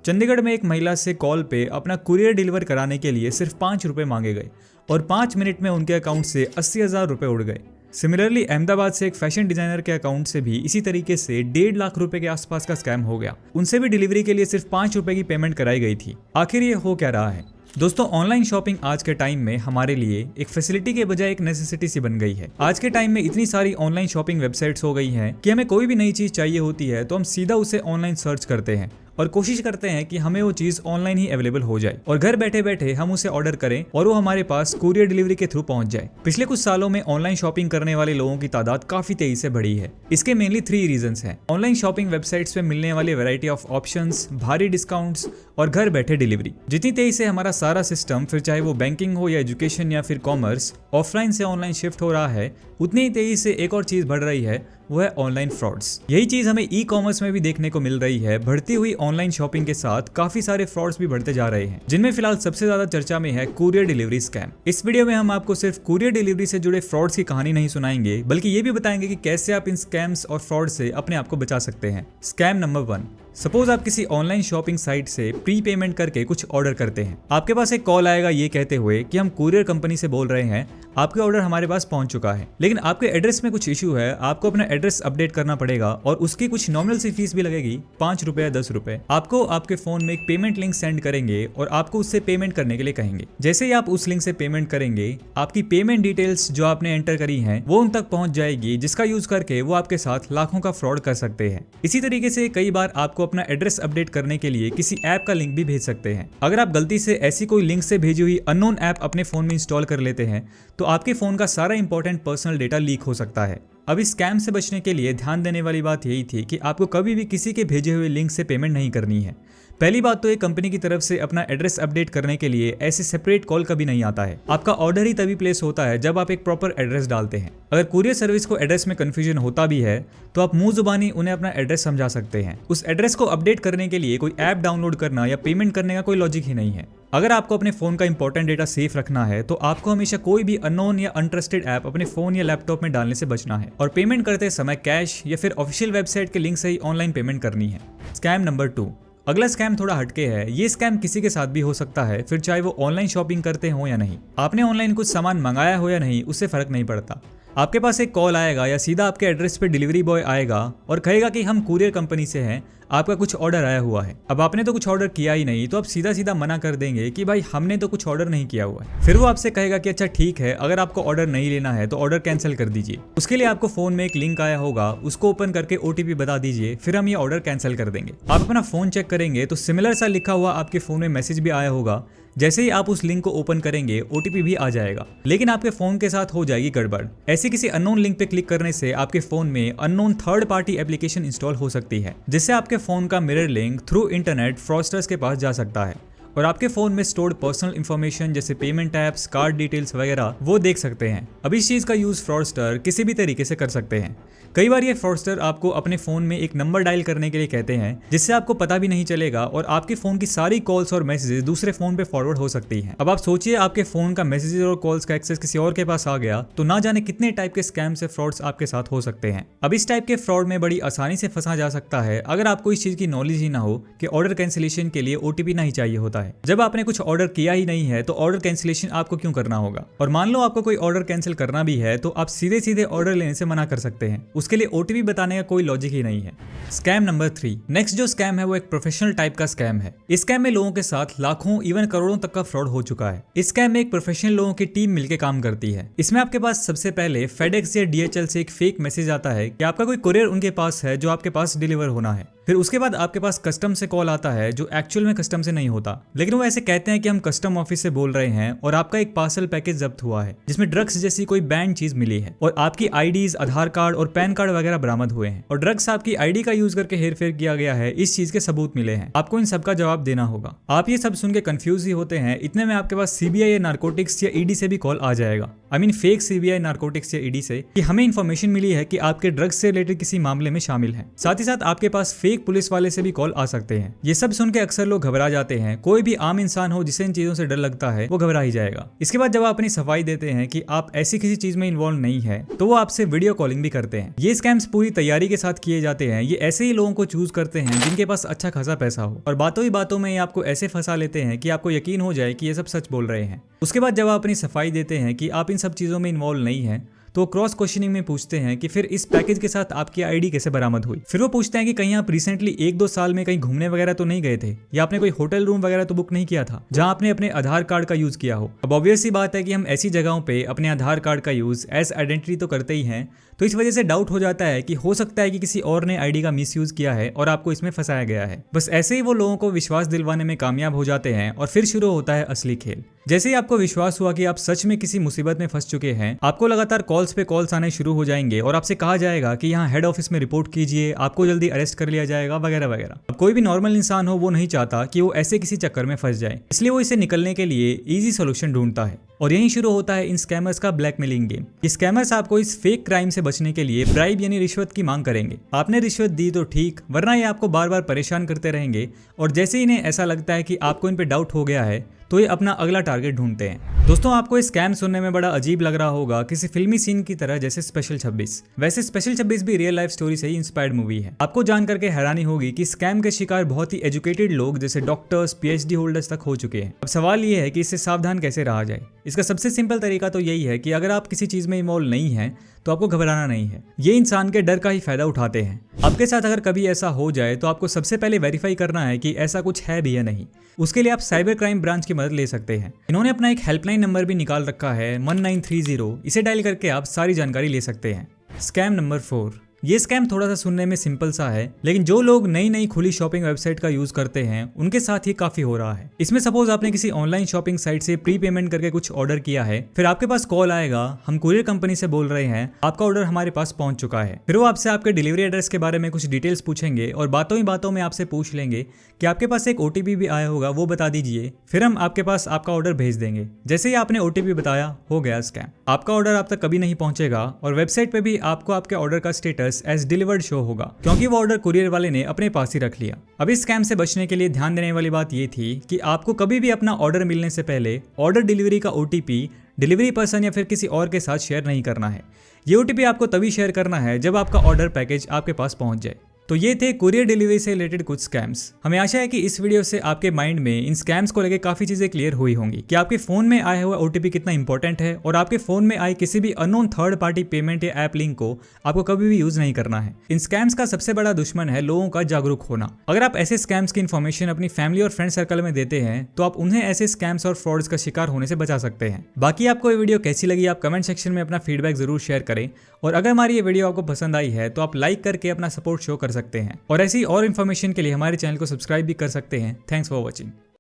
चंडीगढ़ में एक महिला से कॉल पे अपना कुरियर डिलीवर कराने के लिए सिर्फ 5 रुपए मांगे गए और 5 मिनट में उनके अकाउंट से 80,000 रुपए उड़ गए। सिमिलरली अहमदाबाद से एक फैशन डिजाइनर के अकाउंट से भी इसी तरीके से 1.5 लाख रुपए के आसपास का स्कैम हो गया। उनसे भी डिलीवरी के लिए सिर्फ 5 रुपए की पेमेंट कराई गई थी। आखिर ये हो क्या रहा है? दोस्तों, ऑनलाइन शॉपिंग आज के टाइम में हमारे लिए एक फैसिलिटी के बजाय एक नेसेसिटी सी बन गई है। आज के टाइम में इतनी सारी ऑनलाइन शॉपिंग वेबसाइट्स हो गई हैं कि हमें कोई भी नई चीज चाहिए होती है तो हम सीधा उसे ऑनलाइन सर्च करते हैं और कोशिश करते हैं कि हमें वो चीज ऑनलाइन ही अवेलेबल हो जाए और घर बैठे बैठे हम उसे ऑर्डर करें और वो हमारे पास कुरियर डिलीवरी के थ्रू पहुंच जाए। पिछले कुछ सालों में ऑनलाइन शॉपिंग करने वाले लोगों की तादाद काफी तेजी से बढ़ी है। इसके मेनली 3 रीजंस हैं। ऑनलाइन शॉपिंग वेबसाइट्स पे मिलने वाले वैरायटी ऑफ ऑप्शंस, भारी डिस्काउंट्स और घर बैठे डिलीवरी। जितनी तेजी से हमारा सारा सिस्टम, फिर चाहे वो बैंकिंग हो या एजुकेशन या फिर कॉमर्स, ऑफलाइन से ऑनलाइन शिफ्ट हो रहा है, उतनी ही तेजी से एक और चीज बढ़ रही है, वो है ऑनलाइन फ्रॉड्स। यही चीज हमें ई कॉमर्स में भी देखने को मिल रही है। बढ़ती हुई ऑनलाइन शॉपिंग के साथ काफी सारे फ्रॉड्स भी बढ़ते जा रहे हैं, जिनमें फिलहाल सबसे ज्यादा चर्चा में है कुरियर डिलीवरी स्कैम। इस वीडियो में हम आपको सिर्फ कुरियर डिलीवरी से जुड़े फ्रॉड्स की कहानी नहीं सुनाएंगे, बल्कि ये भी बताएंगे कि कैसे आप इन स्कैम्स और फ्रॉड से अपने आप को बचा सकते हैं। Scam number 1। सपोज आप किसी ऑनलाइन शॉपिंग साइट से प्री पेमेंट करके कुछ ऑर्डर करते हैं। आपके पास एक कॉल आएगा ये कहते हुए कि हम कुरियर कंपनी से बोल रहे हैं, आपके ऑर्डर हमारे पास पहुंच चुका है, लेकिन आपके एड्रेस में कुछ इशू है, आपको अपना एड्रेस अपडेट करना पड़ेगा और उसकी कुछ नॉमिनल सी फीस भी लगेगी, 5 रुपए या 10 रुपए। आपको आपके फोन में एक पेमेंट लिंक सेंड करेंगे और आपको उससे पेमेंट करने के लिए कहेंगे। जैसे ही आप उस लिंक से पेमेंट करेंगे, आपकी पेमेंट डिटेल्स जो आपने एंटर करी हैं वो उन तक पहुंच जाएगी, जिसका यूज करके वो आपके साथ लाखों का फ्रॉड कर सकते हैं। इसी तरीके से कई बार आपको अपना एड्रेस अपडेट करने के लिए किसी ऐप का लिंक भी भेज सकते हैं। अगर आप गलती से ऐसी कोई लिंक से भेजी हुई अननोन ऐप अपने फोन में इंस्टॉल कर लेते हैं तो आपके फोन का सारा इंपॉर्टेंट पर्सनल डेटा लीक हो सकता है। अब इस स्कैम से बचने के लिए ध्यान देने वाली बात यही थी कि आपको कभी भी किसी के भेजे हुए लिंक से पेमेंट नहीं करनी है। पहली बात तो एक कंपनी की तरफ से अपना एड्रेस अपडेट करने के लिए ऐसे सेपरेट कॉल कभी नहीं आता है। आपका ऑर्डर ही तभी प्लेस होता है जब आप एक प्रॉपर एड्रेस डालते हैं। अगर कुरियर सर्विस को एड्रेस में कंफ्यूजन होता भी है तो आप मुंह जुबानी उन्हें अपना एड्रेस समझा सकते हैं। उस एड्रेस को अपडेट करने के लिए कोई ऐप डाउनलोड करना या पेमेंट करने का कोई लॉजिक ही नहीं है। अगर आपको अपने फोन का इंपॉर्टेंट डेटा सेफ रखना है तो आपको हमेशा कोई भी अननोन या अनट्रस्टेड ऐप अपने फोन या लैपटॉप में डालने से बचना है और पेमेंट करते समय कैश या फिर ऑफिशियल वेबसाइट के लिंक से ही ऑनलाइन पेमेंट करनी है। Scam number 2। अगला स्कैम थोड़ा हटके है। ये स्कैम किसी के साथ भी हो सकता है, फिर चाहे वो ऑनलाइन शॉपिंग करते हो या नहीं। आपने ऑनलाइन कुछ सामान मंगाया हो या नहीं, उससे फर्क नहीं पड़ता। आपके पास एक कॉल आएगा या सीधा आपके एड्रेस पे डिलीवरी बॉय आएगा और कहेगा कि हम कुरियर कंपनी से हैं, आपका कुछ ऑर्डर आया हुआ है। अब आपने तो कुछ ऑर्डर किया ही नहीं, तो आप सीधा सीधा मना कर देंगे कि भाई हमने तो कुछ ऑर्डर नहीं किया हुआ है। फिर वो आपसे कहेगा कि अच्छा ठीक है, अगर आपको ऑर्डर नहीं लेना है तो ऑर्डर कैंसिल कर दीजिए। उसके लिए आपको फोन में एक लिंक आया होगा, उसको ओपन करके OTP बता दीजिए, फिर हम ये ऑर्डर कैंसिल कर देंगे। आप अपना फोन चेक करेंगे तो सिमिलर सा लिखा हुआ आपके फोन में मैसेज भी आया होगा। जैसे ही आप उस लिंक को ओपन करेंगे OTP भी आ जाएगा, लेकिन आपके फोन के साथ हो जाएगी गड़बड़। ऐसी किसी अननोन लिंक पे क्लिक करने से आपके फोन में unknown third party application install हो सकती है, जिससे आपके फोन का mirror link through internet fraudsters के पास जा सकता है और आपके फोन में स्टोर्ड पर्सनल इंफॉर्मेशन जैसे पेमेंट ऐप्स, कार्ड डिटेल्स वगैरह वो देख सकते हैं। अब इस चीज का यूज फ्रॉडस्टर किसी भी तरीके से कर सकते हैं। कई बार ये फ्रॉडस्टर आपको अपने फोन में एक नंबर डायल करने के लिए कहते हैं, जिससे आपको पता भी नहीं चलेगा और आपके फोन की सारी कॉल्स और मैसेजेस दूसरे फोन पे फॉरवर्ड हो सकती हैं। अब आप सोचिए आपके फोन का मैसेजेस और कॉल्स का एक्सेस किसी और के पास आ गया तो ना जाने कितने टाइप के स्कैम से फ्रॉड्स आपके साथ हो सकते हैं। अब इस टाइप के फ्रॉड में बड़ी आसानी से फंसा जा सकता है अगर आपको इस चीज की नॉलेज ही ना हो कि ऑर्डर कैंसिलेशन के लिए OTP नहीं चाहिए होता है। जब आपने कुछ ऑर्डर किया ही नहीं है तो ऑर्डर कैंसिलेशन आपको क्यों करना होगा? और मान लो आपको कोई ऑर्डर कैंसिल करना भी है तो आप सीधे सीधे ऑर्डर लेने से मना कर सकते हैं। उसके लिए OTP बताने का कोई लॉजिक ही नहीं है। Scam number 3। नेक्स्ट जो स्कैम है वो एक प्रोफेशनल टाइप का स्कैम है। इस स्कैम में लोगों के साथ लाखों इवन करोड़ों तक का फ्रॉड हो चुका है। इस स्कैम में एक प्रोफेशनल लोगों की टीम मिलकर काम करती है। इसमें आपके पास सबसे पहले FedEx या DHL से एक फेक मैसेज आता है कि आपका कोई कुरियर उनके पास है जो आपके पास डिलीवर होना है। फिर उसके बाद आपके पास कस्टम से कॉल आता है जो एक्चुअल में कस्टम से नहीं होता, लेकिन वो ऐसे कहते हैं कि हम कस्टम ऑफिस से बोल रहे हैं और आपका एक पार्सल पैकेज जब्त हुआ है जिसमें ड्रग्स जैसी कोई बैंड चीज मिली है और आपकी IDs, आधार कार्ड और पैन कार्ड वगैरह बरामद हुए हैं और ड्रग्स आपकी ID का यूज करके हेरफेर किया गया है, इस चीज के सबूत मिले हैं। आपको इन सब का जवाब देना होगा। आप ये सब सुन के कंफ्यूज ही होते हैं। इतने में आपके पास CBI या नारकोटिक्स या ED से भी कॉल आ जाएगा। फेक CBI, नारकोटिक्स या ED से कि हमें इन्फॉर्मेशन मिली है कि आपके ड्रग्स से रिलेटेड किसी मामले में शामिल हैं। साथ ही साथ आपके पास फेक एक पुलिस वाले से भी कॉल आ सकते हैं। ये सब सुन के अक्सर लोग घबरा जाते हैं। कोई भी आम इंसान हो जिसे इन चीजों से डर लगता है वो घबरा ही जाएगा। इसके बाद जब आप अपनी सफाई देते हैं कि आप ऐसी किसी चीज में इन्वॉल्व नहीं है तो वो आपसे वीडियो कॉलिंग भी करते हैं। ये स्कैम्स पूरी तैयारी के साथ किए जाते हैं। ये ऐसे ही लोगों को चूज करते हैं जिनके पास अच्छा खासा पैसा हो, और बातों ही बातों में ये आपको ऐसे फंसा लेते हैं कि आपको यकीन हो जाए कि ये सब सच बोल रहे हैं। उसके बाद जब आप अपनी सफाई देते हैं कि आप इन सब चीजों में इन्वॉल्व नहीं है तो क्रॉस क्वेश्चनिंग में पूछते हैं कि फिर इस पैकेज के साथ आपकी आईडी कैसे बरामद हुई। फिर वो पूछते हैं कि कहीं आप रिसेंटली 1-2 साल में कहीं घूमने वगैरह तो नहीं गए थे, या आपने कोई होटल रूम वगैरह तो बुक नहीं किया था जहां आपने अपने आधार कार्ड का यूज किया हो। अब ऑब्वियस सी बात है कि हम ऐसी जगहों पे अपने आधार कार्ड का यूज एज आइडेंटिटी तो करते ही हैं, तो इस वजह से डाउट हो जाता है कि हो सकता है कि किसी और ने आईडी का मिसयूज किया है और आपको इसमें फंसाया गया है। बस ऐसे ही वो लोगों को विश्वास दिलवाने में कामयाब हो जाते हैं और फिर शुरू होता है असली खेल। जैसे ही आपको विश्वास हुआ कि आप सच में किसी मुसीबत में फंस चुके हैं, आपको लगातार कॉल्स पे कॉल्स आने शुरू हो जाएंगे और आपसे कहा जाएगा कि यहाँ हेड ऑफिस में रिपोर्ट कीजिए, आपको जल्दी अरेस्ट कर लिया जाएगा वगैरह वगैरह। अब कोई भी नॉर्मल इंसान हो वो नहीं चाहता कि वो ऐसे किसी चक्कर में फंस जाए, इसलिए वो इसे निकलने के लिए इजी सोल्यूशन ढूंढता है। और यहीं शुरू होता है इन स्कैमर्स का ब्लैकमेलिंग गेम। ये स्कैमर्स आपको इस फेक क्राइम से बचने के लिए ब्राइब यानी रिश्वत की मांग करेंगे। आपने रिश्वत दी तो ठीक, वरना ये आपको बार बार परेशान करते रहेंगे, और जैसे ही इन्हें ऐसा लगता है कि आपको इन पे डाउट हो गया है तो ये अपना अगला टारगेट ढूंढते हैं। दोस्तों, आपको इस स्कैम सुनने में बड़ा अजीब लग रहा होगा, किसी फिल्मी सीन की तरह, जैसे स्पेशल 26। वैसे स्पेशल 26 भी रियल लाइफ स्टोरी से ही इंस्पायर्ड मूवी है। आपको जान करके हैरानी होगी कि स्कैम के शिकार बहुत ही एजुकेटेड लोग जैसे डॉक्टर्स, PhD होल्डर्स तक हो चुके हैं। अब सवाल ये है कि इससे सावधान कैसे रहा जाए। इसका सबसे सिंपल तरीका तो यही है कि अगर आप किसी चीज में इन्वॉल्व नहीं है तो आपको घबराना नहीं है। ये इंसान के डर का ही फायदा उठाते हैं। आपके साथ अगर कभी ऐसा हो जाए तो आपको सबसे पहले वेरीफाई करना है कि ऐसा कुछ है भी या नहीं। उसके लिए आप साइबर क्राइम ब्रांच की मदद ले सकते हैं। इन्होंने अपना एक हेल्पलाइन नंबर भी निकाल रखा है 1930। इसे डायल करके आप सारी जानकारी ले सकते हैं। Scam number 4। ये स्कैम थोड़ा सा सुनने में सिंपल सा है, लेकिन जो लोग नई खुली शॉपिंग वेबसाइट का यूज करते हैं उनके साथ ये काफी हो रहा है। इसमें सपोज आपने किसी ऑनलाइन शॉपिंग साइट से प्री पेमेंट करके कुछ ऑर्डर किया है, फिर आपके पास कॉल आएगा, हम कुरियर कंपनी से बोल रहे हैं, आपका ऑर्डर हमारे पास पहुंच चुका है। फिर वो आपसे आपके डिलीवरी एड्रेस के बारे में कुछ डिटेल्स पूछेंगे और बातों ही बातों में आपसे पूछ लेंगे कि आपके पास एक OTP भी आया होगा, वो बता दीजिए, फिर हम आपके पास आपका ऑर्डर भेज देंगे। जैसे ही आपने OTP बताया, हो गया स्कैम। आपका ऑर्डर आप तक कभी नहीं पहुंचेगा और वेबसाइट पे भी आपको आपके ऑर्डर का स्टेटस एज डिलीवर्ड शो होगा, क्योंकि वो ऑर्डर कुरियर वाले ने अपने पास ही रख लिया। अब इस स्कैम से बचने के लिए ध्यान देने वाली बात ये थी कि आपको कभी भी अपना ऑर्डर मिलने से पहले ऑर्डर डिलीवरी का OTP डिलीवरी पर्सन या फिर किसी और के साथ शेयर नहीं करना है। ये OTP आपको तभी शेयर करना है जब आपका ऑर्डर पैकेज आपके पास पहुंच जाए। तो ये थे कुरियर डिलीवरी से रिलेटेड कुछ स्कैम्स। हमें आशा है कि इस वीडियो से आपके माइंड में इन स्कैम्स को लेकर काफी चीजें क्लियर हुई होंगी कि आपके फोन में आया हुआ OTP कितना इंपॉर्टेंट है, और आपके फोन में आए किसी भी अननोन थर्ड पार्टी पेमेंट या ऐप लिंक को आपको कभी भी यूज नहीं करना है। इन स्कैम्स का सबसे बड़ा दुश्मन है लोगों का जागरूक होना। अगर आप ऐसे स्कैम्स की इन्फॉर्मेशन अपनी फैमिली और फ्रेंड सर्कल में देते हैं तो आप उन्हें ऐसे स्कैम्स और फ्रॉड्स का शिकार होने से बचा सकते हैं। बाकी आपको ये वीडियो कैसी लगी, आप कमेंट सेक्शन में अपना फीडबैक जरूर शेयर करें, और अगर हमारी ये वीडियो आपको पसंद आई है तो आप लाइक करके अपना सपोर्ट शो कर सकते हैं, और ऐसी और इन्फॉर्मेशन के लिए हमारे चैनल को सब्सक्राइब भी कर सकते हैं। Thanks for watching.